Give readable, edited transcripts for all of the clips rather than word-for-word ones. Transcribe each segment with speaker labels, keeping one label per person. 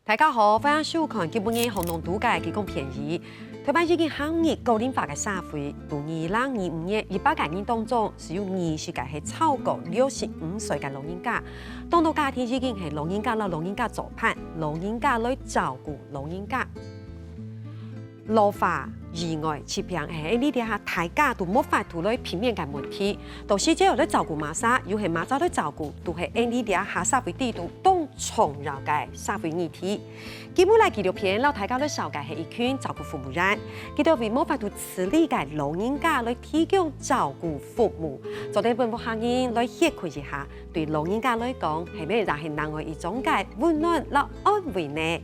Speaker 1: 大家好，欢迎收看基本嘅行动度假提供便宜。台湾已經行業高齡化嘅社會，到2025年100個人當中，是有20個係超過65歲嘅老人家。當到家庭已經係老人家啦，老人家做伴，老人家來照顧老人家。老化、意外、疾病係呢啲下大家都冇法度來避免嘅問題。到時只有咧照顧馬莎，又係馬莎咧照顧，都係呢啲下社會地度當重要嘅社會議題。基本嚟紀錄片，讓大家咧了解係一群照顧父母人，佢哋為冇法度自理嘅老人家來提供照顧服務，做啲本部行業來協助一下，對老人家來講係咩就係能夠一種嘅溫暖และ安慰呢？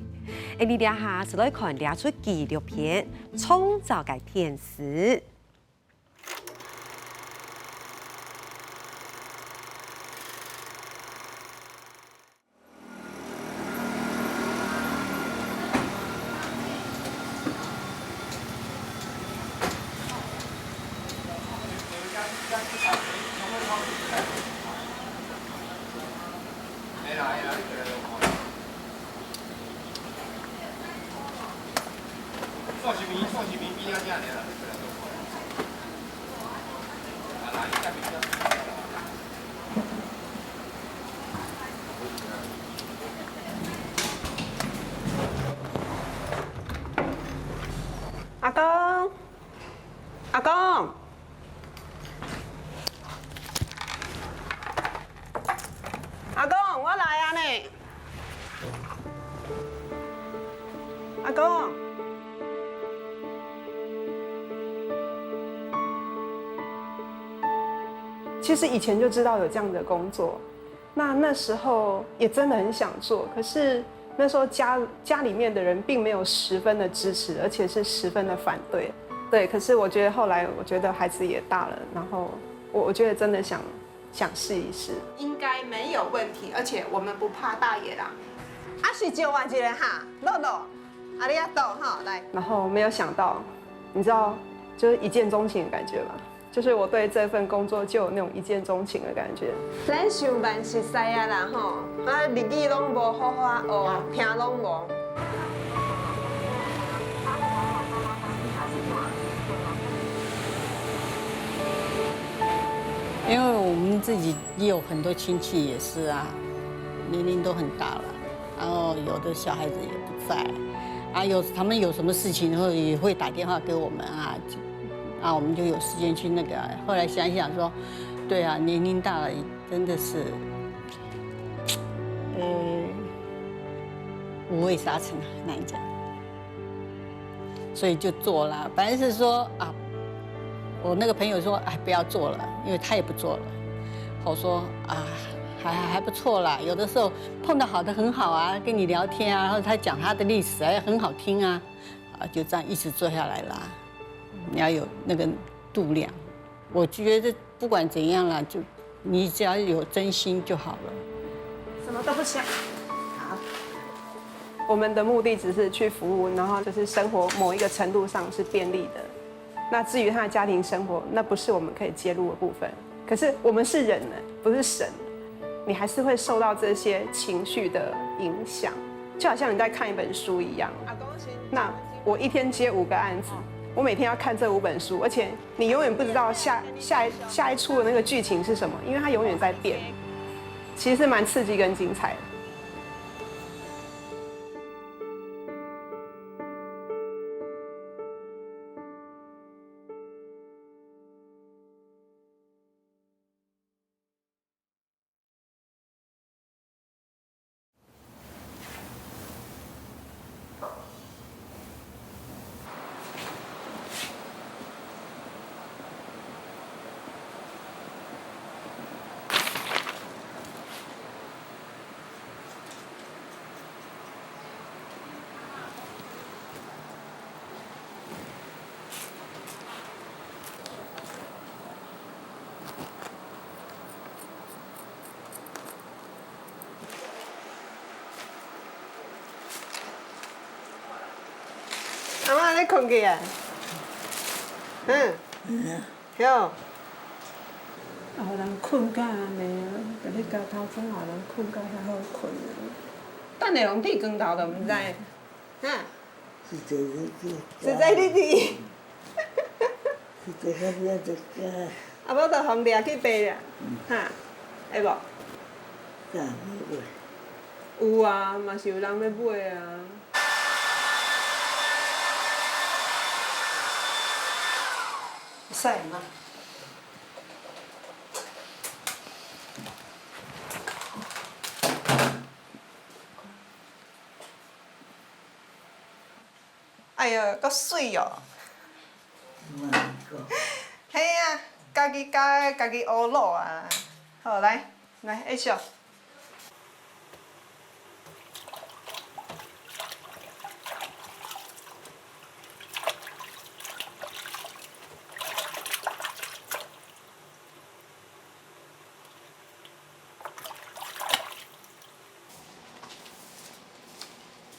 Speaker 1: 呢啲下是來看兩出紀錄片《創造嘅天使》。
Speaker 2: 阿公，阿公，阿公，我來啊呢！阿公，其實以前就知道有這樣的工作，那時候也真的很想做，可是那時候家裡面的人並沒有十分的支持，而且是十分的反對。對，可是我覺得後來，我覺得孩子也大了，然後我覺得真的想試一試，應該沒有問題，而且我們不怕大野狼。啊，是就我一個哈，樂樂，阿里亞豆哈，來。然後沒有想到，你知道，就是一見鍾情的感覺吧？就是我對這份工作就有那種一見鍾情的感覺。咱上班熟悉啊啦吼，啊日語攏無好好學，聽攏無。
Speaker 3: 因为我们自己也有很多亲戚也是啊，年龄都很大了，然后有的小孩子也不在，啊他们有什么事情，然后也会打电话给我们啊，我们就有时间去那个。后来想一想说，对啊，年龄大了真的是，五味杂陈，很难讲，所以就做了。本来是说啊。我那个朋友说：“哎，不要做了，因为他也不做了。”我说：“啊，还不错啦，有的时候碰到好的很好啊，跟你聊天啊，然后他讲他的历史，哎，很好听啊，就这样一直做下来啦。你要有那个度量，我觉得不管怎样啦，就你只要有真心就好了。
Speaker 2: 什么都不想。好，我们的目的只是去服务，然后就是生活某一个程度上是便利的。那至于他的家庭生活，那不是我们可以介入的部分。可是我们是人呢，不是神，你还是会受到这些情绪的影响，就好像你在看一本书一样。那我一天接5个案子，我每天要看这5本书，而且你永远不知道下一出的那个剧情是什么，因为它永远在变。其实是蛮刺激跟精彩的。阿媽，你困去啊？有。
Speaker 4: 有人困到安尼啊，甲你交頭前後人困到遐好困啊。
Speaker 2: 等下用剃光头都毋知，哈？
Speaker 4: 实
Speaker 2: 实在你剃，
Speaker 4: 实在你就
Speaker 2: 啊，无就互掠去卖啦，哈？会无？
Speaker 4: 干嘛
Speaker 2: 有啊，嘛是有人要买啊。使吗？哎呀，够水哦！嘿啊，家己加的，家己乌卤啊！好，来，一小。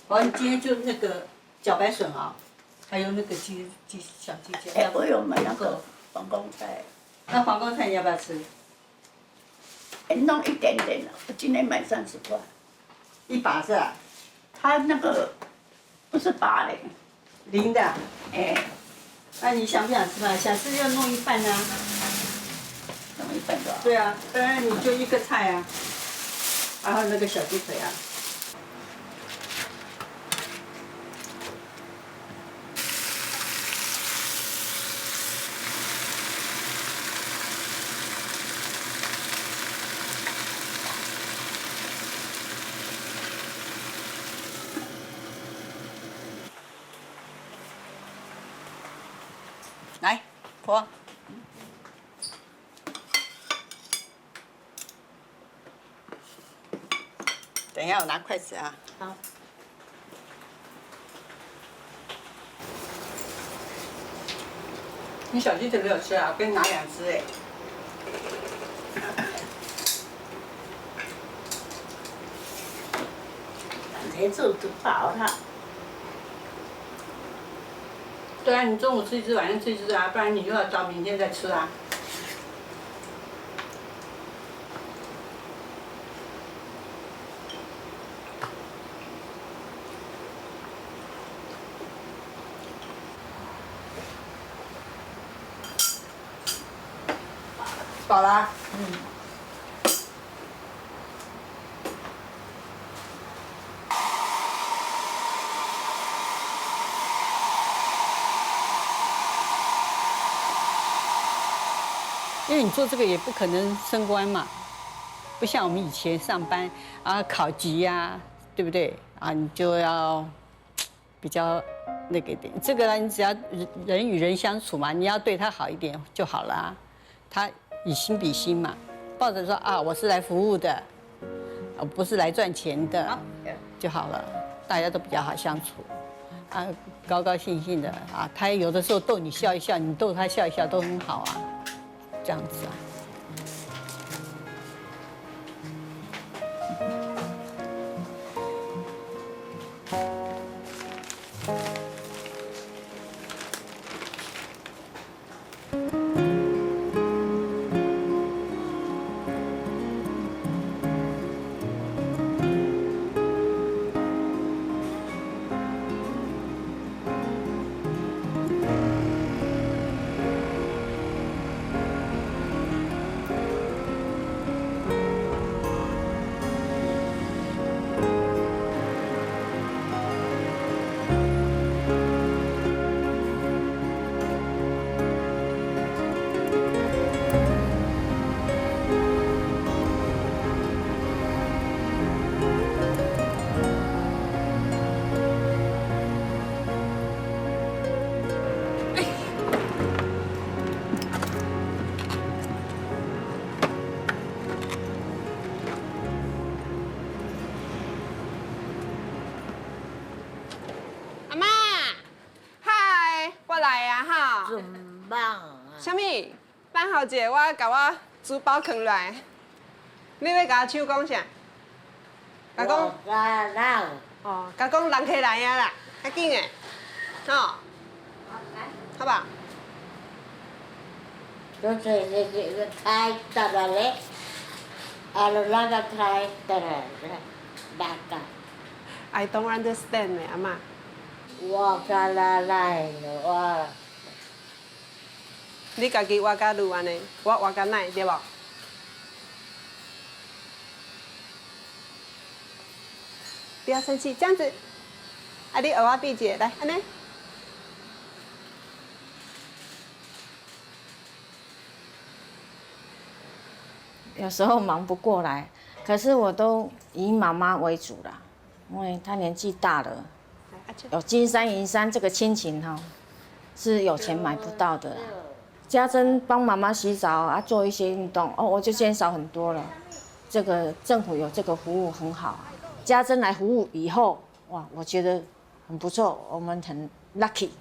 Speaker 3: 哦，你今天就那个茭白笋啊，还有那个小鸡脚。
Speaker 4: 哎，我有买那个黄瓜菜，
Speaker 3: 那黄瓜菜你要不要吃？
Speaker 4: 弄一点点的，我今天买30块。
Speaker 3: 一把是吧？
Speaker 4: 它那个不是拔嘞，
Speaker 3: 零的。
Speaker 4: 哎，
Speaker 3: 那你想不想吃嘛？想吃就弄一半啊。
Speaker 4: 弄一半多少？
Speaker 3: 对啊，当然你就一个菜啊，然后那个小鸡腿啊。来，婆。等一下，我拿筷子啊。
Speaker 4: 好。
Speaker 3: 你小鸡腿没有吃啊？我给你拿2只哎。
Speaker 4: 才做就饱了。
Speaker 3: 对啊，你中午吃一只，晚上吃一只啊，不然你又要到明天再吃啊。饱啦。因为你做这个也不可能升官嘛，不像我们以前上班啊考级呀，对不对？啊，你就要比较那个一点。这个呢，你只要人与人相处嘛，你要对他好一点就好了啊。他以心比心嘛，抱着说啊，我是来服务的，不是来赚钱的，就好了，大家都比较好相处。啊，高高兴兴的啊，他有的时候逗你笑一笑，你逗他笑一笑都很好啊。这样子啊。
Speaker 2: 阿妈，嗨，我来啊哈。
Speaker 4: 真棒啊！
Speaker 2: 什么？等候者，我甲我珠宝藏落来。你要甲我手讲啥？甲讲
Speaker 4: 啦，
Speaker 2: 哦，甲讲人客来啊啦，较紧诶，吼，好吧？
Speaker 4: 就是开到了嘞，阿拉那个开到了，那个。
Speaker 2: I don't understand 的阿妈。
Speaker 5: 我甲来来了，我
Speaker 2: 你家己画甲愈安尼，我画甲奶对无？不要生气，这样子。啊，你学我闭嘴，来，安尼。
Speaker 5: 有时候忙不过来，可是我都以妈妈为主啦，因为她年纪大了，有金山银山这个亲情哈，是有钱买不到的啦。家珍帮妈妈洗澡啊，做一些运动哦，我就减少很多了。这个政府有这个服务很好，家珍来服务以后，哇，我觉得很不错，我们很 lucky。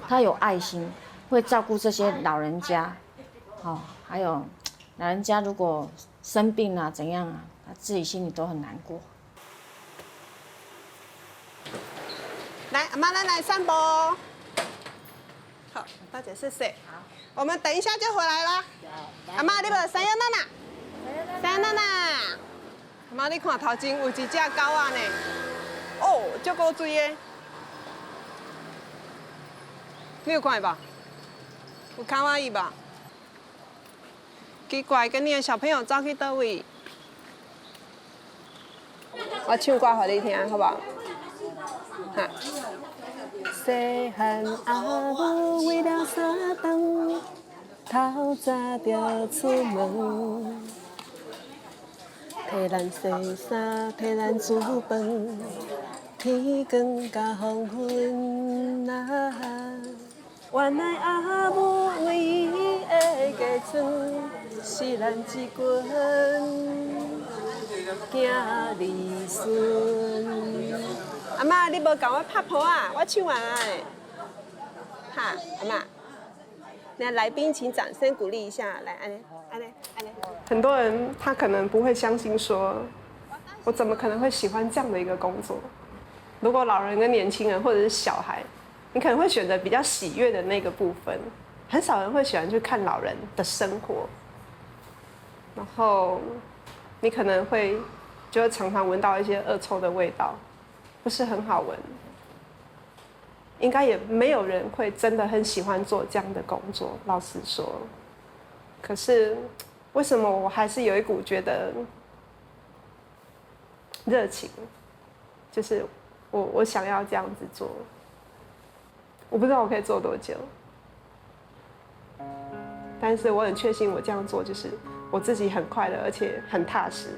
Speaker 5: 她有爱心，会照顾这些老人家，哦，还有。老人家如果生病啊怎样啊，他自己心里都很难过。
Speaker 2: 来，阿妈，咱来散步。好，大姐谢谢。好，我们等一下就回来啦。阿妈，你无三幺娜娜？三幺娜娜。阿妈，你看头前有一只狗仔呢。哦，足够水的。你有看吧？有卡哇伊吧？奇怪，跟你的小朋友走去倒位？我唱歌给你听，好不好？哈。细汉阿母为了三顿，透早就出门，替咱洗衫，替咱煮饭，天光甲黄昏啊。原来阿母为伊的家村，是咱一群囝儿孙。阿妈，你无教我拍谱啊？我唱完了。哈，阿妈，那来宾请掌声鼓励一下，来，安尼，安尼，安尼。很多人他可能不会相信说，我怎么可能会喜欢这样的一个工作？如果老人跟年轻人或者是小孩。你可能会选择比较喜悦的那个部分，很少人会喜欢去看老人的生活。然后，你可能就会常常闻到一些恶臭的味道，不是很好闻。应该也没有人会真的很喜欢做这样的工作，老实说。可是，为什么我还是有一股觉得热情，就是我想要这样子做。我不知道我可以做多久，但是我很确信，我这样做就是我自己很快乐，而且很踏实。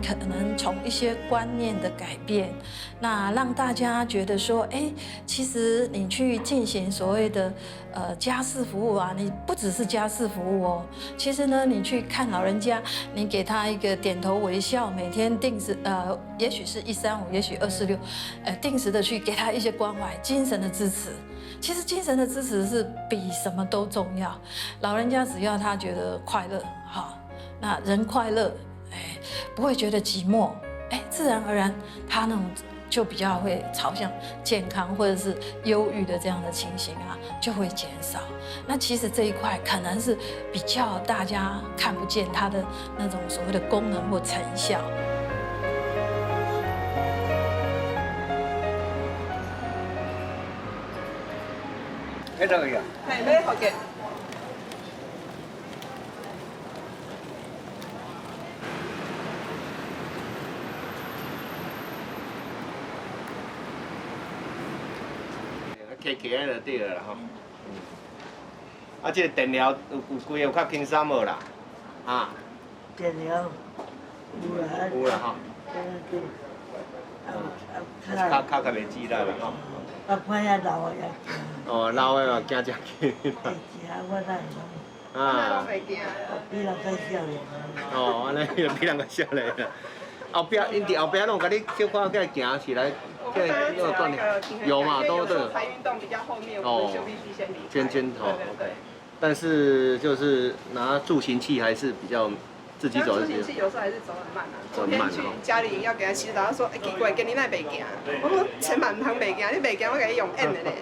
Speaker 6: 可能从一些观念的改变，那让大家觉得说，哎，其实你去进行所谓的家事服务啊，你不只是家事服务哦，其实呢，你去看老人家，你给他一个点头微笑，每天定时也许是135，也许246，定时的去给他一些关怀、精神的支持。其实精神的支持是比什么都重要。老人家只要他觉得快乐，好，那人快乐。不会觉得寂寞，自然而然他那种就比较会朝向健康或者是忧郁的这样的情形啊，就会减少。那其实这一块可能是比较大家看不见它的那种所谓的功能或成效。
Speaker 7: 这个呀，
Speaker 2: 没好嘅。
Speaker 7: 客气安就对了啦吼。啊，这个电疗有规个有较轻松无啦？啊，
Speaker 5: 电疗有啦，
Speaker 7: 有啦吼。较袂记啦吼。
Speaker 5: 啊，看遐老个也。
Speaker 7: 哦，老个嘛惊真紧。
Speaker 5: 是啊，我哪会拢？
Speaker 7: 啊。
Speaker 5: 比人较少年。
Speaker 7: 哦，安尼就比人较少年啦。后壁因伫后壁拢甲你小可起来行起来。要锻炼，有嘛，都对。
Speaker 2: 排运动比较后面，我们就必须先离开。
Speaker 7: 先头。
Speaker 2: 对。
Speaker 7: 但是就是拿助行器还是比较自己走的。
Speaker 2: 助行器有时候还是走很慢啊。
Speaker 7: 走很慢
Speaker 2: 昨天去家里要给他洗澡，他说：“哎，奇怪，今日奈袂行。”我说：“千万唔通袂行，你袂行我给你用按的咧。”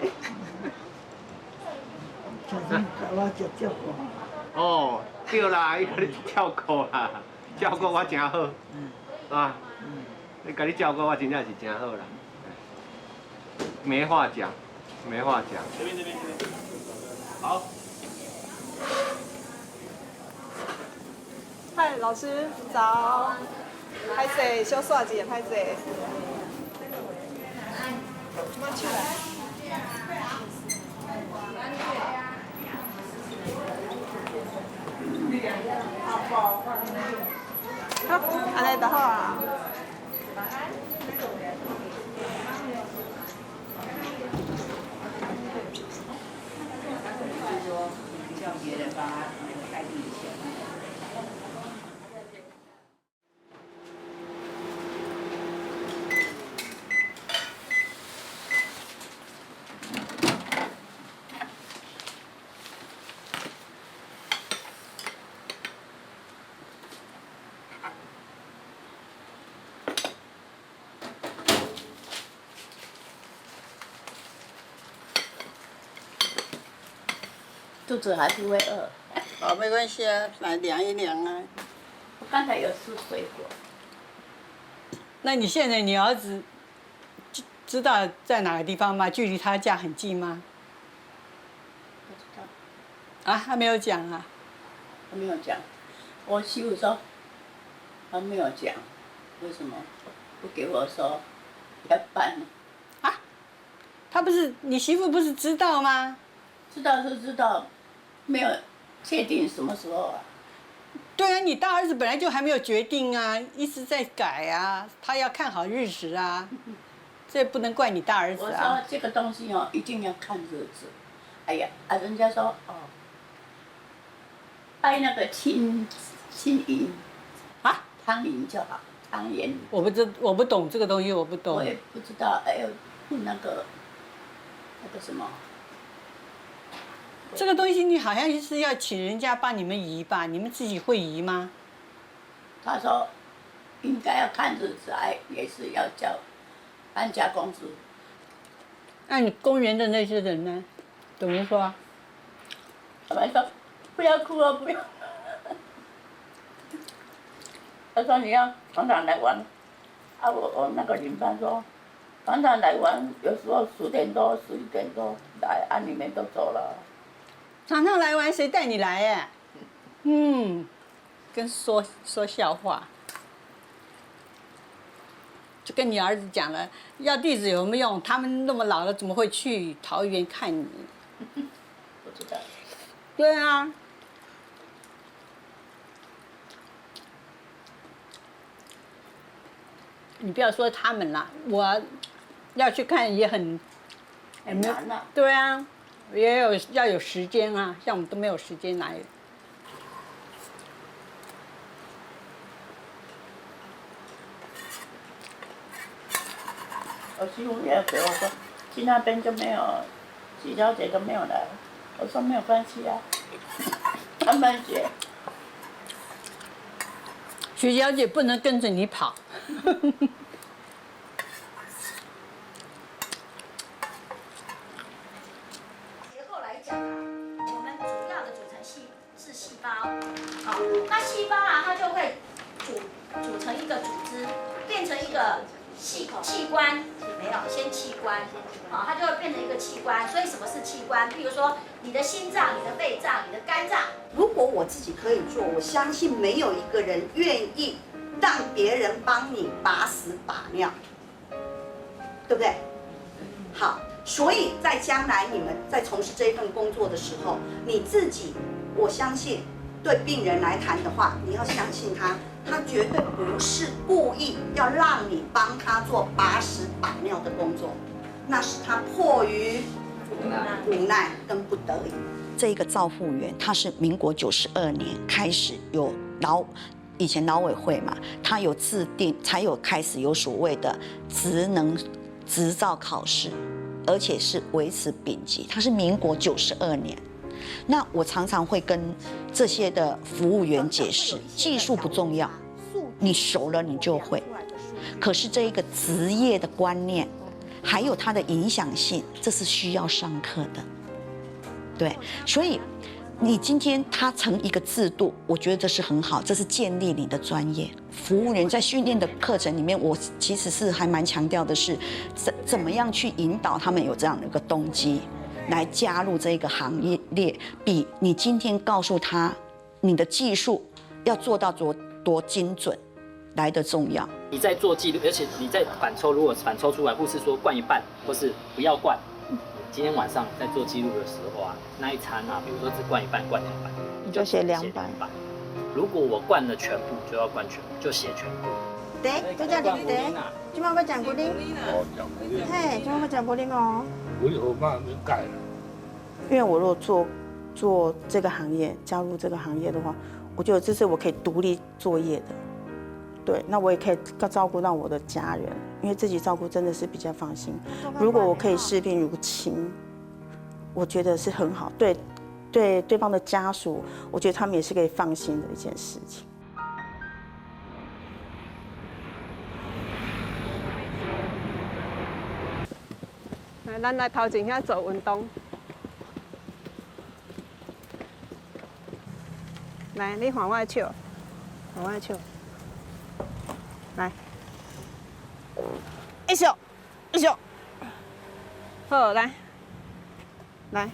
Speaker 7: 哦，对啦，伊甲你照顾啦，照顾我真好，啊，你甲你照顾我真正是真好啦，没话讲，没话讲。这边，好。
Speaker 2: 嗨，老师早，拍摄小刷子拍摄。慢出来。好，安尼就好啊。
Speaker 4: 叫别人帮他开地钱。肚子还不会饿。
Speaker 3: 哦，没关系啊，来量一量啊。
Speaker 4: 我刚才有吃水果。
Speaker 3: 那你现在你儿子知道在哪个地方吗？距离他家很近吗？
Speaker 4: 不知道。
Speaker 3: 啊，他没有讲啊。
Speaker 4: 他没有讲。我媳妇说，他没有讲，为什么不给我说要办呢？
Speaker 3: 啊？他不是你媳妇不是知道吗？
Speaker 4: 知道是知道，没有确定什么时候啊。
Speaker 3: 对啊，你大儿子本来就还没有决定啊，一直在改啊，他要看好日子啊，这不能怪你大儿子啊。
Speaker 4: 我说这个东西哦，一定要看日子。哎呀，啊，人家说哦，拜那个青银
Speaker 3: 啊，
Speaker 4: 汤银就好，汤圆。
Speaker 3: 我不懂这个东西，我不懂。
Speaker 4: 我也不知道，哎呦，那个什么。
Speaker 3: 这个东西你好像是要请人家帮你们移吧？你们自己会移吗？
Speaker 4: 他说，应该要看日子，也是要叫搬家公司。
Speaker 3: 那你公园的那些人呢？怎么说？
Speaker 4: 他们说，不要哭哦，不要。他说你要常常来玩，啊我那个领班说，常常来玩，有时候10点多、11点多来，啊你们都走了。
Speaker 3: 常常来玩，谁带你来呀？跟说笑话。就跟你儿子讲了，要地址有没有用？他们那么老了，怎么会去桃园看你？
Speaker 4: 不知道。
Speaker 3: 对啊。你不要说他们啦，我要去看也很
Speaker 4: 难啊。
Speaker 3: 对啊。也要有时间啊，像我们都没有时间来。
Speaker 4: 我媳妇也给我说，去那边就没有，许小姐都没有来。我说没有关系啊，慢慢学。
Speaker 3: 许小姐不能跟着你跑。
Speaker 8: 那细胞啊，它就会组成一个组织，变成一个器官，没有，先器官，好，它就会变成一个器官。所以什么是器官？譬如说你的心脏、你的肺脏、你的肝脏。
Speaker 9: 如果我自己可以做，我相信没有一个人愿意让别人帮你把屎把尿，对不对？好，所以在将来你们在从事这份工作的时候，你自己，我相信。对病人来谈的话，你要相信他，他绝对不是故意要让你帮他做把屎把尿的工作，那是他迫于无奈跟不得已。这一个照护员，他是民国92年开始有以前劳委会嘛，他有制定，才有开始有所谓的职能执照考试，而且是维持丙级，他是民国92年。
Speaker 10: 那我常常会跟这些的服务员解释，技术不重要，你熟了你就会。可是这一个职业的观念，还有它的影响性，这是需要上课的。对，所以你今天它成一个制度，我觉得这是很好，这是建立你的专业。服务员在训练的课程里面，我其实是还蛮强调的是，怎么样去引导他们有这样的一个动机，来加入这个行业列，比你今天告诉他你的技术要做到多精准来的重要。
Speaker 11: 你在做记录，而且你在反抽，如果反抽出来，护士说灌一半，或是不要灌。今天晚上在做记录的时候啊，那一餐啊，比如说只灌一半，灌200，
Speaker 5: 你就写200。
Speaker 11: 如果我灌了全部，就要灌全部，就写全部。
Speaker 5: 对，都叫你对。今晚要讲古林。嘿，今晚要讲古林哦。
Speaker 12: 我以后慢慢改了。
Speaker 13: 因为我如果做这个行业，加入这个行业的话，我觉得这是我可以独立作业的。对，那我也可以照顾到我的家人，因为自己照顾真的是比较放心。如果我可以视病如亲，我觉得是很好。对方的家属，我觉得他们也是可以放心的一件事情。
Speaker 2: 来，咱来头前遐做运动。来，你换我的手，换我的手。来，一手，一手，好，来，来，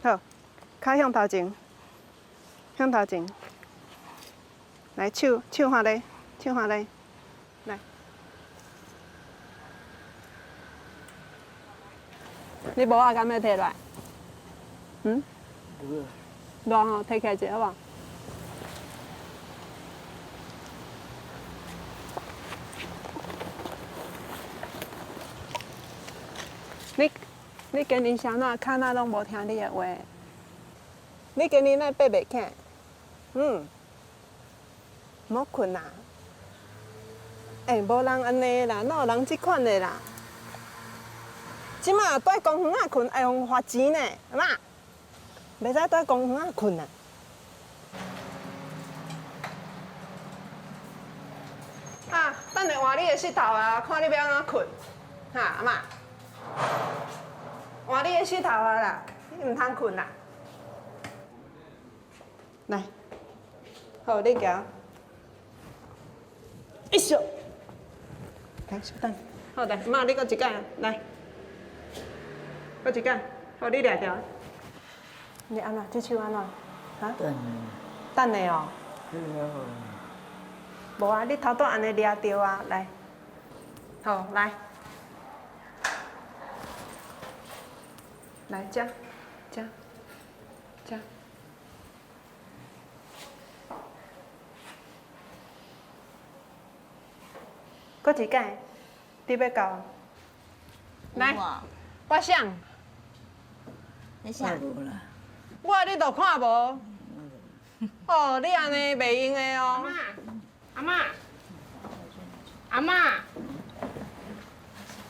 Speaker 2: 好，脚向头前，向头前，来，手下来，手下来，来，你无啊？敢要摕来？嗯？热吼，摕起来者好无？你今日啥哪脚哪拢无听你的话？你今日哪爬袂起？莫困啦！无人安尼啦，哪有人即款的啦？即马蹛公园仔困，会用罚钱呢，阿妈。袂使蹛公园仔困啊！啊，等下换你的膝头啊，看你要安怎困，哈阿妈。换你的膝头啊啦，你唔通困啦。来，好，你行。一手，来，稍等。好，来，妈，你搁一摆，来，搁一摆，好，你掠着。你安怎？这手安怎？哈？等下哦。无啊，你头拄安尼抓着啊，来。好，来。来，这，搁一摆，你要到。来，我想。
Speaker 5: 你想？
Speaker 2: 你都看无？哦，你安尼袂用的哦。
Speaker 14: 阿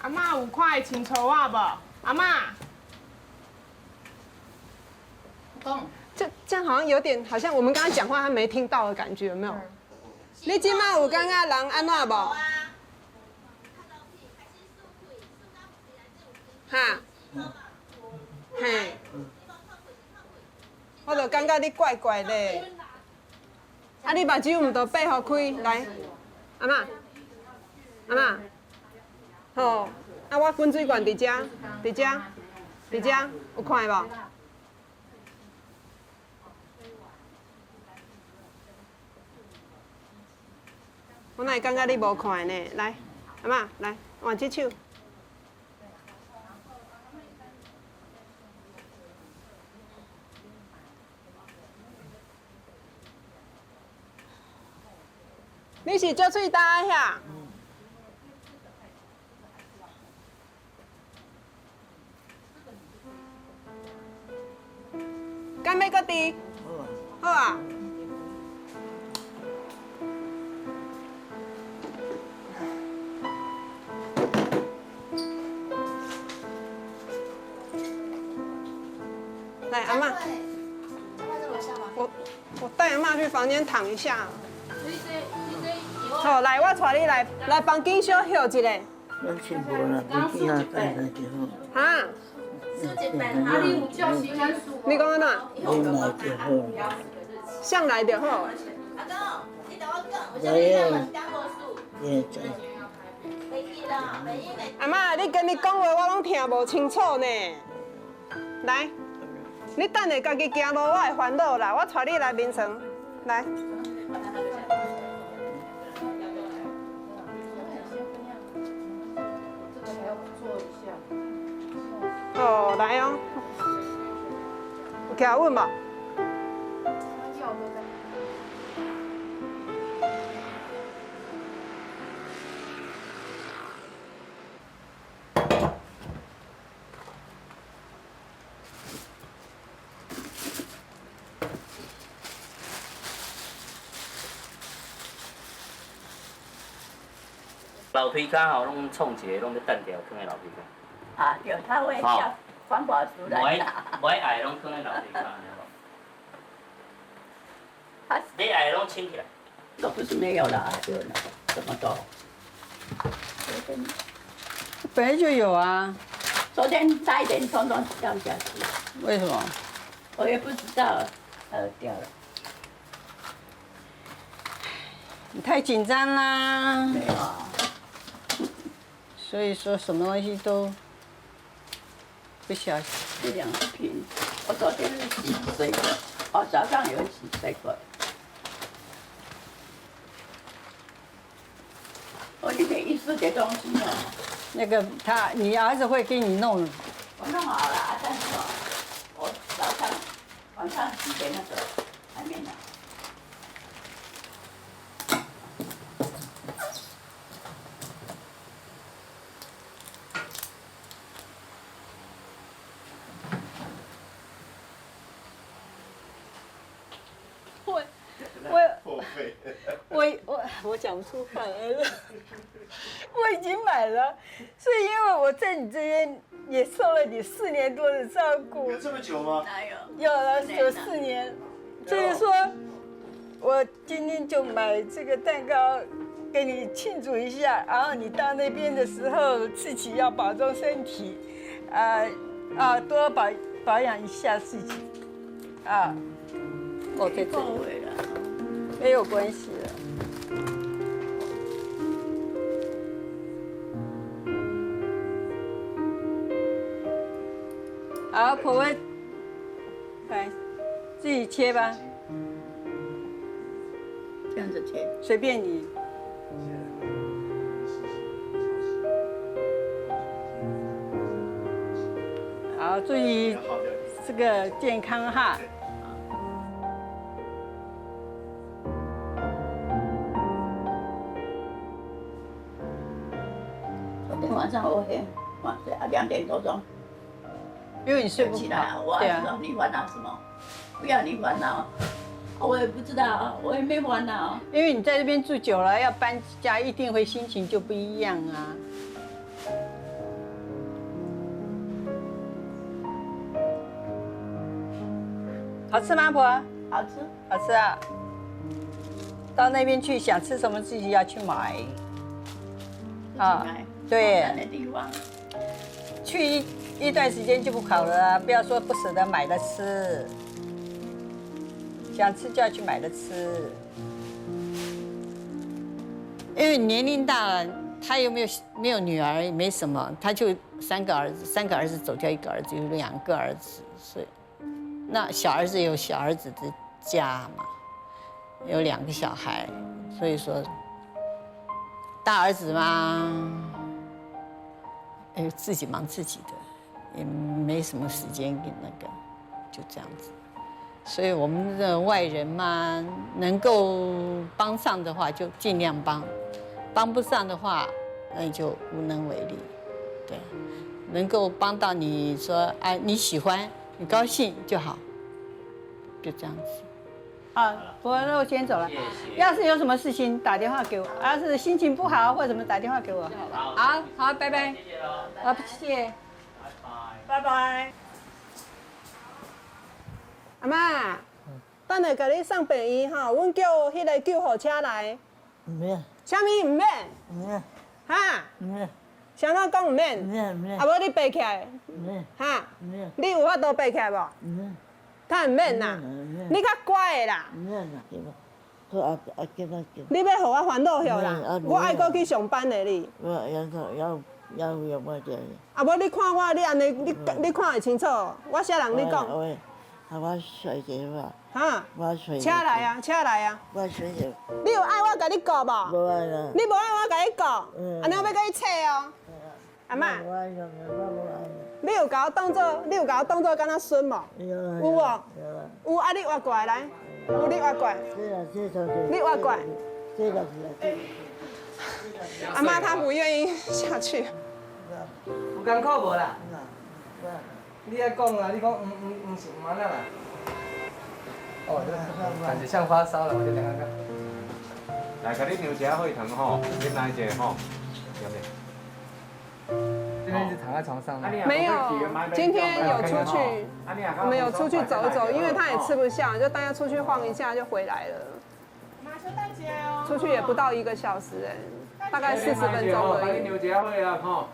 Speaker 14: 嬷有看清楚我无？阿嬷，
Speaker 2: 这样好像有点，好像我们刚刚讲话他没听到的感觉，有没有？你即摆有感觉人安怎无？哈？嘿。我就感觉你怪怪的。啊，你目睭唔着闭互开，来，阿嬷，好，啊，我滚水罐伫遮，有看无？我哪会感觉你无看呢？来，阿嬷，来换这手。你是撅喙焦遐？敢要搁滴？好啊。来，阿妈，我带阿妈去房间躺一下。好，来，我带你来房间小休一下。
Speaker 15: 我是无啦，你去下盖来就好。
Speaker 2: 哈？你讲安怎？
Speaker 15: 你来就好。
Speaker 2: 上来就好。
Speaker 15: 来啊！也在。
Speaker 2: 阿妈，你跟你讲话我拢听无清楚呢。来，你等下家己行路，我会烦恼啦。我带你来眠床，来。哦，来哦。有徛稳无？
Speaker 11: 楼梯骹吼，拢创一个，拢咧单调放在楼梯骹。
Speaker 4: 啊，对，他会叫环保署来啦。
Speaker 11: 不爱爱拢放在楼梯骹，你爱拢清起来。
Speaker 4: 都不是没有啦，有了这么多。
Speaker 3: 本来就有啊。
Speaker 4: 昨天差一点通通掉下去。
Speaker 3: 为什么？
Speaker 4: 我也不知道，掉了。
Speaker 3: 你太紧张啦。
Speaker 4: 没有啊。
Speaker 3: 所以说什么东西都不小心。
Speaker 4: 这两瓶，我昨天是洗水的，哦，早上有洗水过。我里面一丝的东西哦。
Speaker 3: 那个你儿子会给你弄。
Speaker 4: 我弄好了，但是我早上、晚上洗的那个还没拿。
Speaker 3: 我讲不出话来了。我已经买了，是因为我在你这边也受了你4年多的照顾。
Speaker 7: 有这么久吗？
Speaker 4: 哪有？
Speaker 3: 有了，有4年。所以说，我今天就买这个蛋糕给你庆祝一下，然后你到那边的时候自己要保重身体，多保养一下自己，啊。我在这里。没有关系了。好，婆婆，来，自己切吧。
Speaker 4: 这样子切，
Speaker 3: 随便你。好，注意这个健康哈。
Speaker 4: 昨天晚上我很晚睡啊，2点多钟。
Speaker 3: 因为你睡不
Speaker 4: 起来，我还知道你烦恼什么？不要你烦恼，我也不知道，我也没烦恼。
Speaker 3: 因为你在这边住久了，要搬家一定会心情就不一样啊。好吃吗，婆？
Speaker 4: 好吃，
Speaker 3: 好吃啊！到那边去，想吃什么自己要去买。
Speaker 4: 啊，
Speaker 3: 对。
Speaker 4: 那地方。
Speaker 3: 去一段时间就不好了啊！不要说不舍得买了吃，想吃就要去买了吃。因为年龄大了，他又没有女儿，也没什么，他就3个儿子走掉1个儿子，有2个儿子，所以那小儿子有小儿子的家嘛，有2个小孩，所以说大儿子嘛。自己忙自己的，也没什么时间给那个，就这样子。所以我们的外人嘛，能够帮上的话就尽量帮，帮不上的话那你就无能为力。对，能够帮到你说你喜欢，你高兴就好，就这样子。好，那我先走了。要是有什么事情打电话给我，要是心情不好或者什么打电话给我。好，拜拜。好，谢谢。拜拜。
Speaker 2: 妈，等下甲你送病院吼，阮叫迄个救护车来。
Speaker 15: 唔免，
Speaker 2: 啥物唔免？
Speaker 15: 唔免，
Speaker 2: 哈？
Speaker 15: 唔免，
Speaker 2: 啥物讲唔免？
Speaker 15: 唔免，唔免。
Speaker 2: 啊，无你爬起来，
Speaker 15: 唔免，
Speaker 2: 哈？
Speaker 15: 唔免，
Speaker 2: 你有法度爬起来无？
Speaker 15: 唔免，
Speaker 2: 他唔免啦，你较乖的啦。
Speaker 15: 唔免啦，对吧？佢阿叫乜叫？
Speaker 2: 你要互我烦恼许啦，我爱搁去上班的你。
Speaker 15: 我有乜嘢？
Speaker 2: 啊，无你看我，你安尼，你看会清楚。我啥人你讲？
Speaker 15: 喂，係我水者嘛？
Speaker 2: 哈？
Speaker 15: 我水。
Speaker 2: 车来啊，车来啊！
Speaker 15: 我水者。
Speaker 2: 你有爱我甲你顾无？
Speaker 15: 无爱啦。
Speaker 2: 你无爱我甲你顾，安尼我要甲你切哦。阿妈，
Speaker 15: 我爱用嘅，我无爱。
Speaker 2: 你有甲我当做敢若孙无？有无？有啊！你活过来来，有你活过来。你活过来。阿妈她不愿意下去。
Speaker 16: 有艰苦无啦？你爱讲啊，你讲是唔安啦啦？哦，感觉像发烧了，我就看看。
Speaker 7: 来，甲你量一下血糖吼，你来一下吼，有没？
Speaker 16: 今天一直躺在床上吗？
Speaker 2: 没有，今天有出去，我们有出去走走，因为他也吃不下，就带他出去晃一下就回来了。出去也不到1个小时哎，大概40分钟而已。
Speaker 16: 量一下血啊，吼。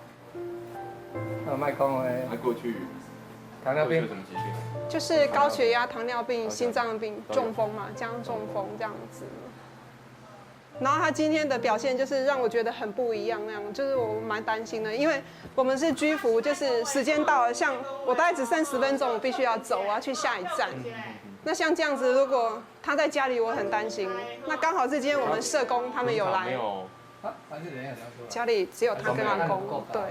Speaker 16: 卖讲诶。
Speaker 7: 过去。
Speaker 16: 糖尿病。
Speaker 2: 就是高血压、糖尿病、心脏病、中风嘛，这样中风这样子。然后他今天的表现就是让我觉得很不一样，那样就是我蛮担心的，因为我们是居服，就是时间到了，像我大概只剩10分钟，我必须要走，我要去下一站。那像这样子，如果他在家里，我很担心。那刚好是今天我们社工他们有来，家里只有他跟阿公，对。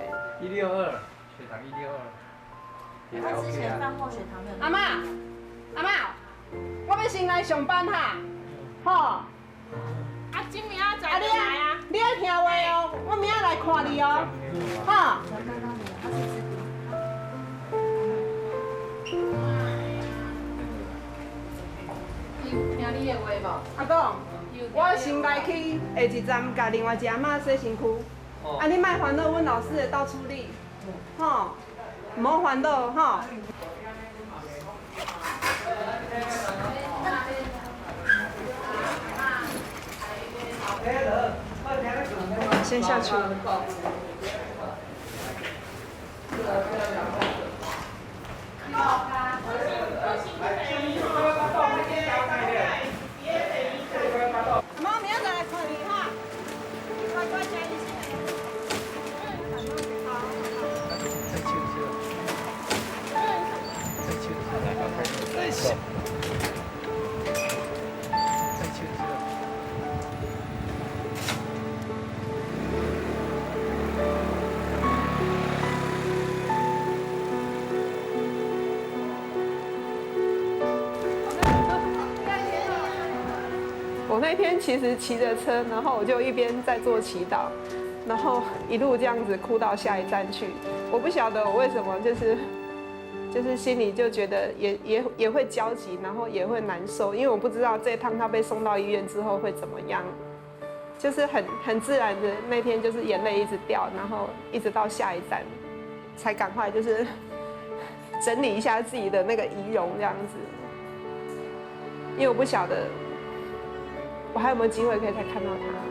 Speaker 16: 162，血糖162。
Speaker 8: 他之前饭后血糖没有。
Speaker 2: 阿妈，我要先来上班哈，吼。
Speaker 14: 啊，今明仔载就来啊！
Speaker 2: 你要听话哦，我明仔来看你哦，哈。
Speaker 14: 听你的话无？
Speaker 2: 阿公，我先来去下一站，甲另外一个阿嬷洗身躯。啊，你莫烦恼，阮老师会到处理，吼，唔好烦恼，吼。先下去。妈，明仔再来看你哈。乖乖加一些。
Speaker 16: 再笑。
Speaker 2: 我那天其实骑着车，然后我就一边在做祈祷，然后一路这样子哭到下一站去。我不晓得我为什么就是心里就觉得也会焦急，然后也会难受，因为我不知道这一趟他被送到医院之后会怎么样。就是很自然的那天就是眼泪一直掉，然后一直到下一站才赶快就是整理一下自己的那个仪容这样子，因为我不晓得我还有没有机会可以再看到他。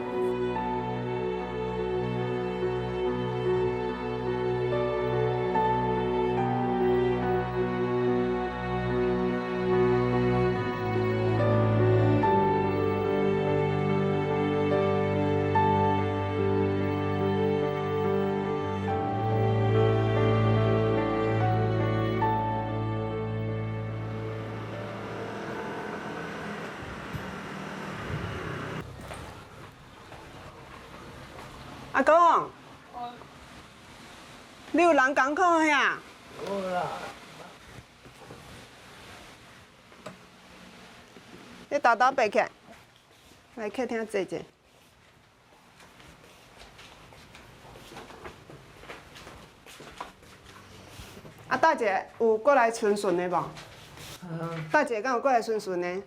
Speaker 2: 阿公，你有人艰苦呀？
Speaker 15: 有啦。
Speaker 2: 你豆豆爬起来，来客厅坐者。啊，大姐有过来顺顺的无？大姐敢有过来顺顺的？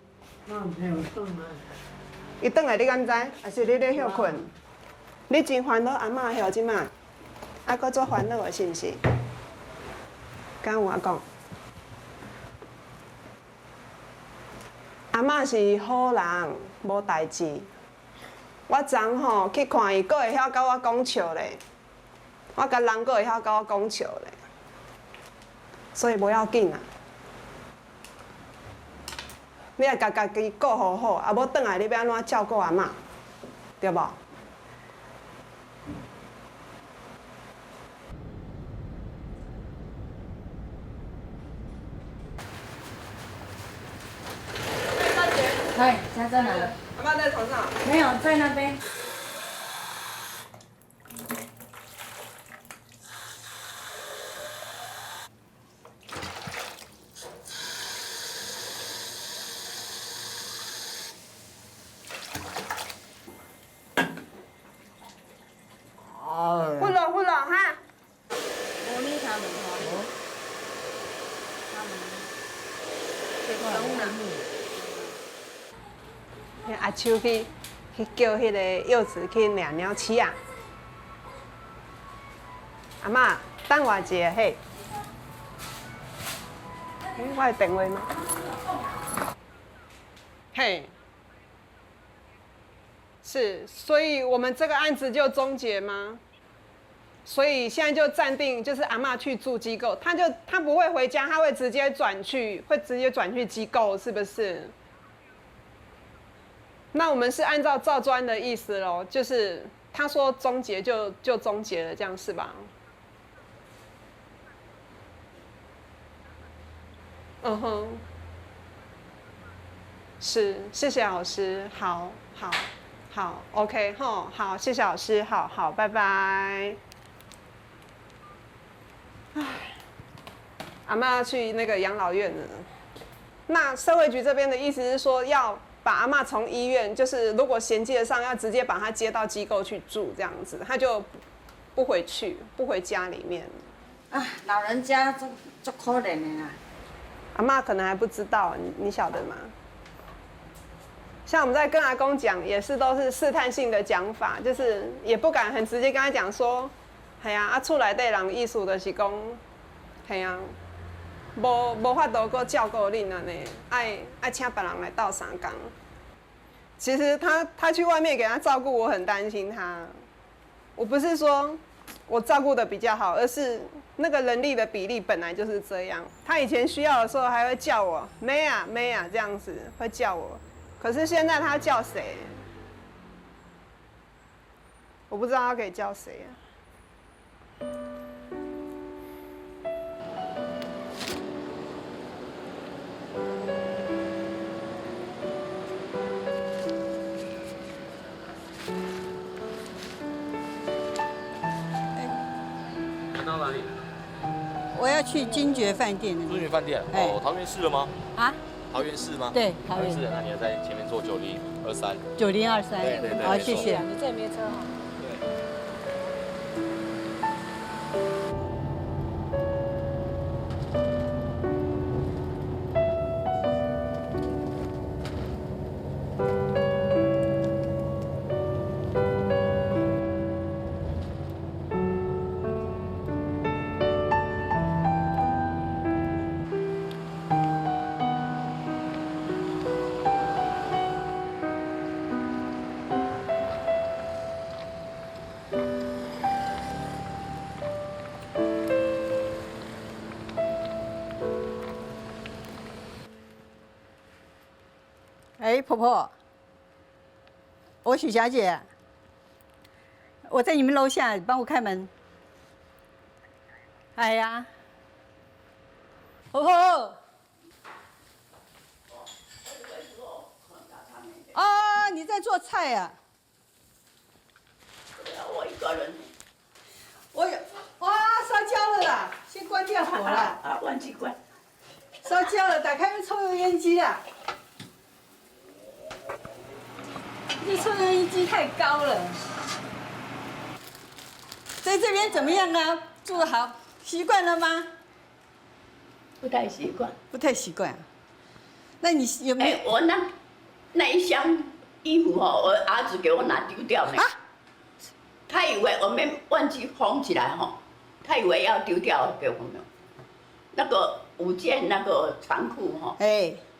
Speaker 2: 伊转来你敢知？还是你咧休困？你真烦恼阿嬷晓即摆，还搁做烦恼的是毋是？敢有阿公？阿嬷是好人，无代志。我昨吼去看伊，佫会晓甲我讲笑咧。我甲人佫会晓甲我讲笑咧，所以无要紧啊。你也家己顾好好，啊，要转来你要安怎照顾阿嬷，对无？
Speaker 5: 嗨，家在哪？
Speaker 2: 阿嬷在床上。
Speaker 5: 没有，在那边。
Speaker 2: 混了哈。
Speaker 5: 我咪他们吼，他们结婚了。
Speaker 2: 阿秋去叫迄个柚子去领鸟鼠啊。阿嬷，等我一下嘿。我的电话吗？嘿。是，所以我们这个案子就终结吗？所以现在就暂定，就是阿嬷去住机构，她不会回家，她会直接转去机构，是不是？那我们是按照赵专的意思咯，就是他说终结就终结了，这样是吧？嗯哼，是，谢谢老师，好，OK， 吼，好，谢谢老师，好，拜拜。唉，阿嬷去那个养老院了。那社会局这边的意思是说，要把阿嬷从医院，就是如果衔接得上，要直接把她接到机构去住，这样子，她就不回家里面。
Speaker 5: 啊，老人家足可怜的啦。
Speaker 2: 阿嬷可能还不知道，你晓得吗？像我们在跟阿公讲，也是都是试探性的讲法，就是也不敢很直接跟他讲说，系啊，厝内底人意思就是讲，系啊，无法度搁照顾恁安尼，爱请别人来斗3工。其实他去外面给他照顾，我很担心他。我不是说我照顾的比较好，而是那个人力的比例本来就是这样。他以前需要的时候还会叫我妹啊这样子，会叫我。可是现在他叫谁？我不知道他可以叫谁啊。
Speaker 17: 到哪里？
Speaker 3: 我要去金爵饭店。
Speaker 17: 金爵饭店？哦，桃园市了吗？
Speaker 3: 啊？
Speaker 17: 桃园市吗？
Speaker 3: 对，桃园
Speaker 17: 市。那你要在前面坐9023。
Speaker 3: 9023。
Speaker 17: 对。
Speaker 3: 好，谢谢。
Speaker 5: 你这也没车哈。
Speaker 3: 哎，婆婆，我许小姐，我在你们楼下，你帮我开门。哎呀，婆婆。啊，你在做菜呀？
Speaker 4: 我一个人。
Speaker 3: 哇，烧焦了啦！先关掉火了。
Speaker 4: 啊，忘记关。
Speaker 3: 烧焦了，打开抽油烟机啦。这抽油烟机太高了。在这边怎么样啊？住得好，习惯了吗？
Speaker 4: 不太习惯。
Speaker 3: 不太习惯。那你有没有？
Speaker 4: 我那一箱衣服哦，我儿子给我拿丢掉了。啊？他以为我们忘记封起来哈，他以为要丢掉给我们。那个5件那个长裤哈，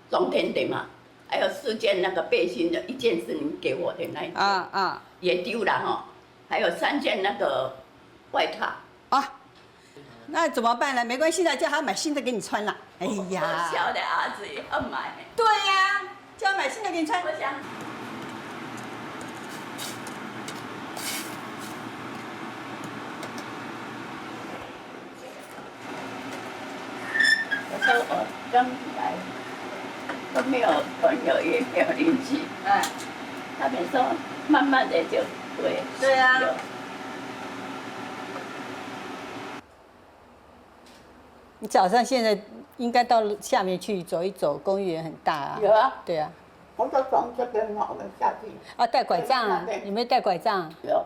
Speaker 4: 冬天的嘛，还有4件那个背心的，1件是你给我的那一件，也丢了哈。还有3件那个外套。
Speaker 3: 啊，那怎么办呢？没关系的，叫他买新的给你穿了。哎呀，
Speaker 4: 我小的儿子也要买。
Speaker 3: 对呀，叫他买新的给你穿。
Speaker 4: 我想。我说我刚来，都没有朋友，也没有邻居。他们说慢慢的就会。
Speaker 3: 对啊。你早上现在应该到下面去走一走，公园很大啊。
Speaker 4: 有啊。
Speaker 3: 对啊。
Speaker 4: 我都从这边跑了下去。
Speaker 3: 啊，带拐杖啊？有没有带拐杖？
Speaker 4: 有。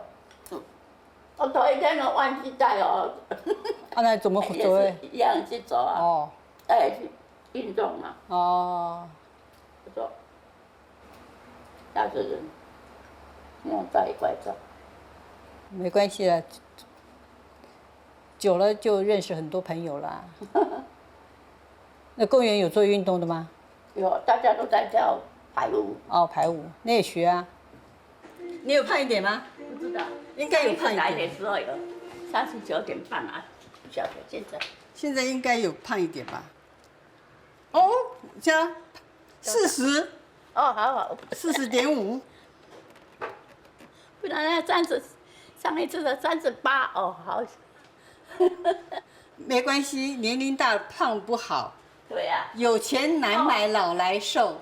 Speaker 4: 我头一天都忘记带哦。
Speaker 3: 啊，那怎么走？
Speaker 4: 一样去走啊。
Speaker 3: 哦。
Speaker 4: 去运动嘛。
Speaker 3: 哦。
Speaker 4: 我说，要是没有带拐杖。
Speaker 3: 没关系了。久了就认识很多朋友啦。那公园有做运动的吗？
Speaker 4: 有，大家都在跳排舞。
Speaker 3: 哦，排舞，那也学啊。你有胖一点吗？
Speaker 4: 不知道，
Speaker 3: 应该有胖一点。
Speaker 4: 来的时候有39点半啊，不晓得现在。
Speaker 3: 现在应该有胖一点吧？哦，加40。
Speaker 4: 哦，好。
Speaker 3: 40.5。
Speaker 4: 不然那上一次的38哦，好。
Speaker 3: 没关系，年龄大胖不好。
Speaker 4: 对呀。
Speaker 3: 有钱难买老来瘦，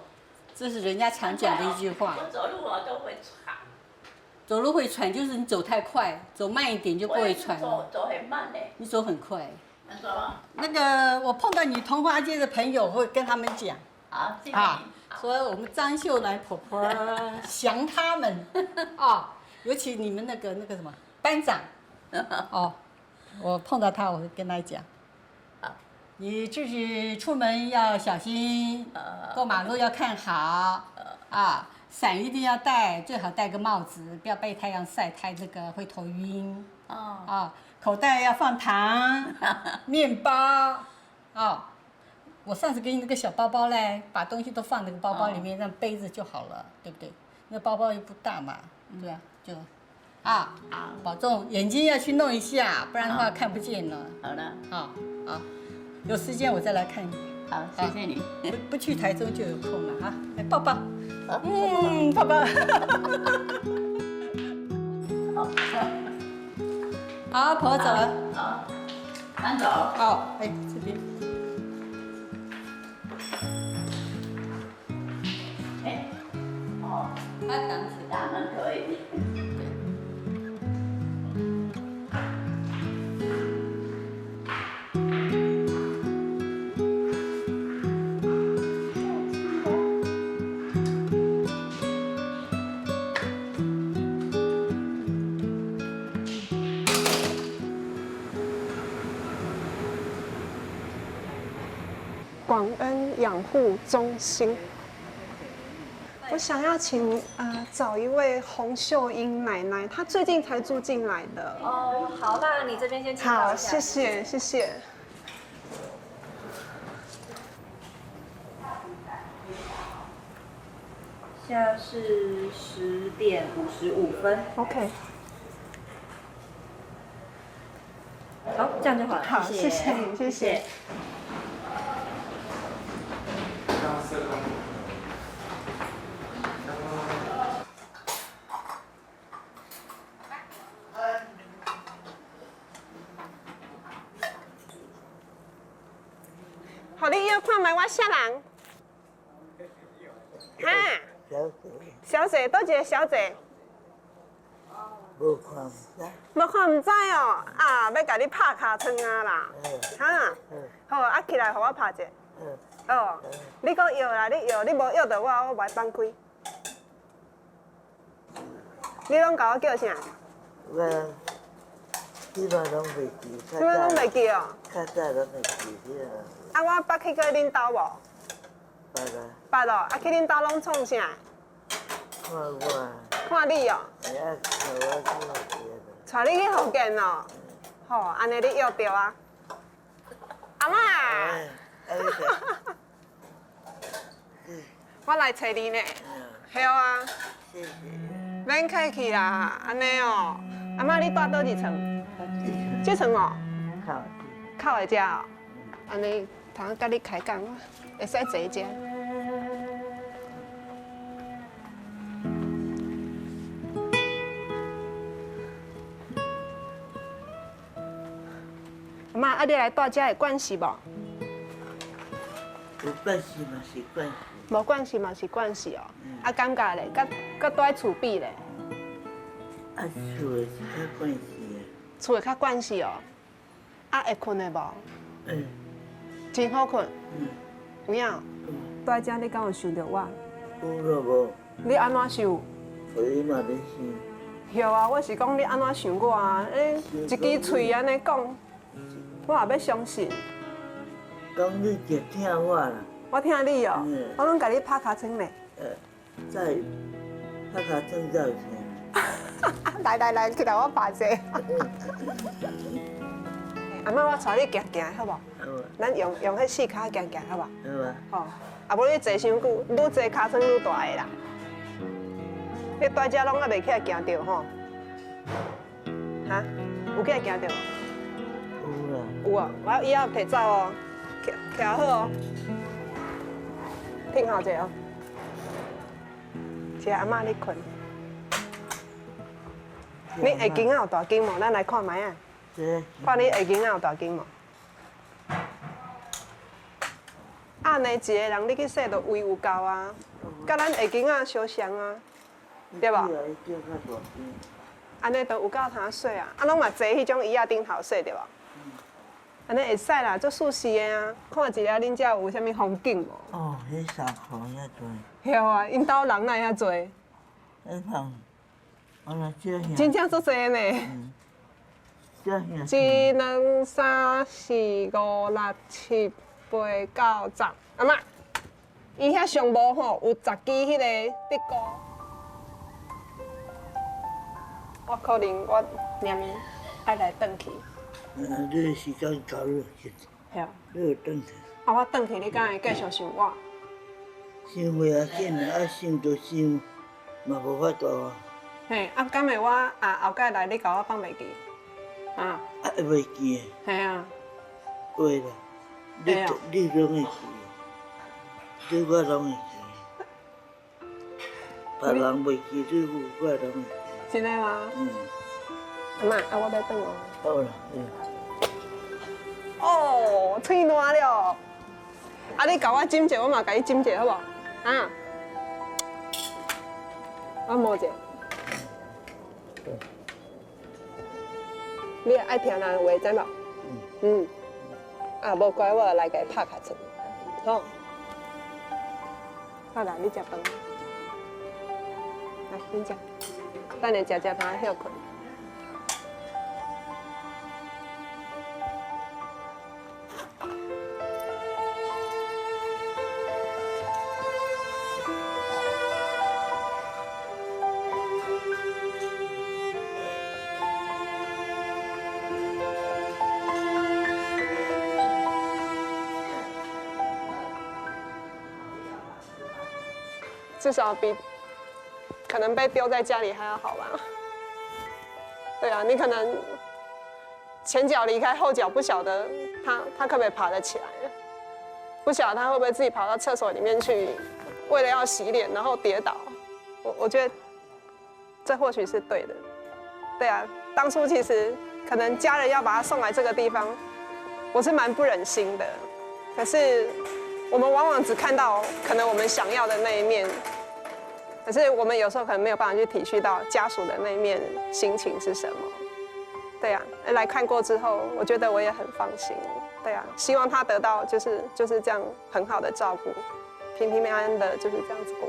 Speaker 3: 这是人家常讲的一句话。
Speaker 4: 我走路我都会喘。
Speaker 3: 走路会喘，就是你走太快，走慢一点就不会喘了。
Speaker 4: 走很慢嘞。
Speaker 3: 你走很快。
Speaker 4: 那
Speaker 3: 个我碰到你桐花街的朋友，会跟他们讲。
Speaker 4: 啊。
Speaker 3: 说我们张秀兰婆婆降他们啊，尤其你们那个什么班长。哦。我碰到他，我会跟他讲，你自己出门要小心，过马路要看好，伞一定要带，最好戴个帽子，不要被太阳晒太会头晕。口袋要放糖、面包。我上次给你那个小包包嘞，把东西都放那个包包里面，让背着就好了，对不对？那包包又不大嘛，对吧？就。保重，眼睛要去弄一下，不然的话看不见了。
Speaker 4: 好了，
Speaker 3: 好，有时间我再来看你。
Speaker 4: 好，谢谢你。
Speaker 3: 不去台中就有空了哈，来抱抱。抱抱。好，婆婆走了。
Speaker 4: 好，搬走。
Speaker 3: 好，这边。他挡起来，
Speaker 4: 他们可以。
Speaker 2: 广恩养护中心，我想要请找一位洪秀英奶奶，她最近才住进来的。
Speaker 18: 哦，好，那你这边先
Speaker 2: 好，谢谢谢谢。
Speaker 18: 现在是10点55分。
Speaker 2: OK。
Speaker 18: 好，这样就好了。
Speaker 2: 好，谢谢你，谢谢。好，你要看卖我啥人？哈？小姐，倒一个小姐？
Speaker 15: 无看唔知。
Speaker 2: 无看唔知哦，要甲你拍尻川啊啦。哈？好，起来，互我拍者。哦，你搁摇啦，你摇，你无摇到我袂放开。你拢甲我叫啥？
Speaker 15: 我基本拢袂记。
Speaker 2: 基本拢袂记哦。
Speaker 15: 较早拢会记啲啊。
Speaker 2: 我捌去过恁兜无？
Speaker 15: 捌啦。
Speaker 2: 捌哦，去恁兜拢创啥？
Speaker 15: 看我。
Speaker 2: 看你哦。
Speaker 15: 带我去福建。
Speaker 2: 带你去福建哦。好，安尼你摇着啊。阿嬤。我
Speaker 14: 我来找你呢。系啊。
Speaker 15: 谢谢。
Speaker 14: 免客气啦，安尼哦。阿妈，你住倒一层？这层哦。
Speaker 15: 好。
Speaker 14: 靠在遮哦。安尼，通甲你开讲，会使坐遮。阿妈，啊，你来住遮有关系无？
Speaker 15: 有关系嘛是关系。
Speaker 14: 无关系嘛是关系哦。啊，感觉咧，甲住在厝边咧。
Speaker 15: 啊，厝的是较关系的。
Speaker 14: 厝的较关系哦。啊，会困的无？
Speaker 15: 嗯。
Speaker 14: 真好困。
Speaker 15: 嗯。
Speaker 14: 有影？住在遮，你敢有想到我？
Speaker 15: 有咯无？
Speaker 14: 你安怎想？
Speaker 15: 你嘛咧想。
Speaker 14: 对啊，我是讲你安怎想我啊？一支嘴安尼讲，我也要相信。
Speaker 15: 讲你就听我啦。
Speaker 14: 我听你哦，我拢甲你拍骹床咧。
Speaker 15: 再拍骹床才有听。
Speaker 14: 来，去来我拍者。阿妈，我带你行行好无？好。咱用迄四骹行行好无？
Speaker 15: 好啊。
Speaker 14: 吼，啊无你坐伤久，愈坐骹床愈大个啦。你住遮拢还袂起来行着吼？哈？有起来行着无？
Speaker 15: 有啦。
Speaker 14: 有啊，我以后提走哦，徛好哦，听好者哦。是阿嬷你困。你下颈仔有大筋无？咱来看卖啊。看你下颈仔有大筋无？按呢一个人你去洗，就胃有够啊，甲咱下颈仔相像啊，对无？安尼就有够通洗啊，啊，拢嘛坐迄种椅仔顶头洗对无？安尼会使啦，足舒适的啊。看一下恁遮有啥物风景无？
Speaker 15: 哦，迄衫裤遐多。
Speaker 14: 对啊，因兜人哪遐多？
Speaker 15: 迄胖，我来遮遐。
Speaker 14: 真正足多呢。
Speaker 15: 遮遐。
Speaker 14: 1、2、3、4、5、6、7、8、9、10。阿妈，伊遐上无吼有10支迄个竹菇。我可能我念爱来转去。
Speaker 15: 你的时间到了，
Speaker 14: 吓。
Speaker 15: 你有转去。
Speaker 14: 啊，我转去，你敢会继续想我？
Speaker 15: 想袂要紧啊，想就想，嘛无法度啊。
Speaker 14: 嘿，啊，敢会我后盖来你甲我放袂记？啊？
Speaker 15: 啊，会袂记诶。
Speaker 14: 系啊。
Speaker 15: 会啦，你拢会记，你我拢会记。别人袂记，你我拢会记。
Speaker 14: 真的吗？
Speaker 15: 嗯。
Speaker 14: 阿妈，啊，我要转哦。
Speaker 15: 好啦，
Speaker 14: 哦，喙烂了。啊，你甲我斟者，我嘛甲你斟者，好无？啊？我摸者。你爱听人话，知无？嗯。啊，无乖，我来甲你拍卡床。好。好啦，你食饭。来，你食。等下食通休困。至少比可能被丢在家里还要好吧？对啊，你可能前脚离开，后脚不晓得他可不可以爬得起来，不晓得他会不会自己跑到厕所里面去，为了要洗脸然后跌倒。我觉得这或许是对的。对啊，当初其实可能家人要把他送来这个地方，我是蛮不忍心的。可是我们往往只看到可能我们想要的那一面，可是我们有时候可能没有办法去体恤到家属的那一面心情是什么。对啊，来看过之后，我觉得我也很放心。对啊，希望他得到就是这样很好的照顾，平平安安的就是这样子过。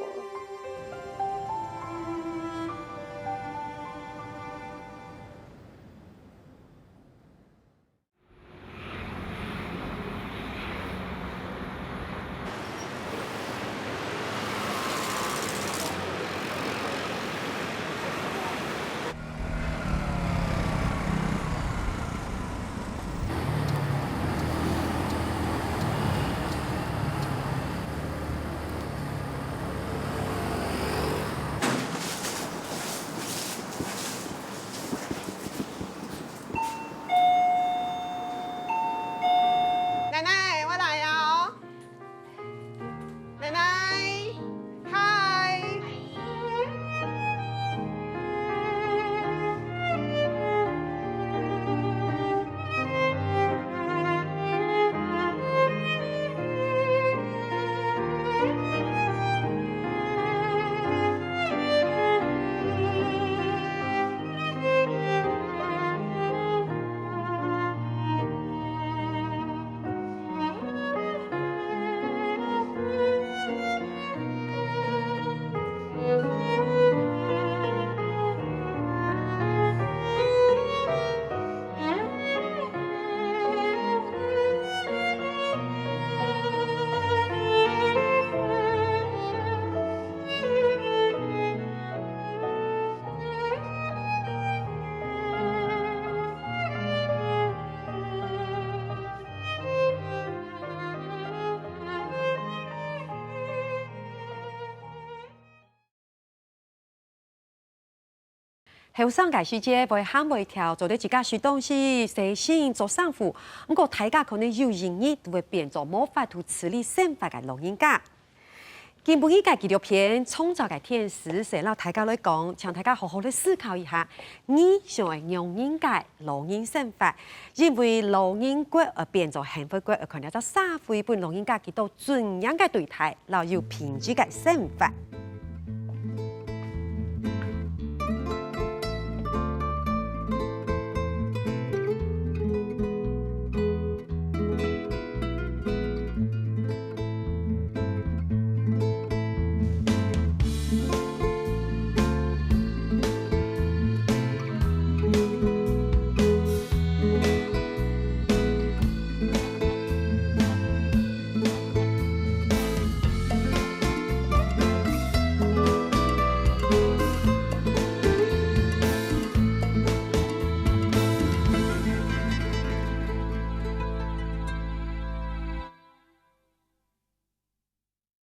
Speaker 1: 后生嘅世界會喊袂跳，做啲自家學東西，寫信做生活。不過大家可能有一日都會變做無法度處理生活嘅老人家。見本依個紀錄片《創造嘅天使》，寫到大家來講，請大家好好地思考一下，你想係讓人家老人生活，因為老人國而變做幸福國，而可能就社會本老人家見到怎樣嘅對待，然後有品質嘅生活。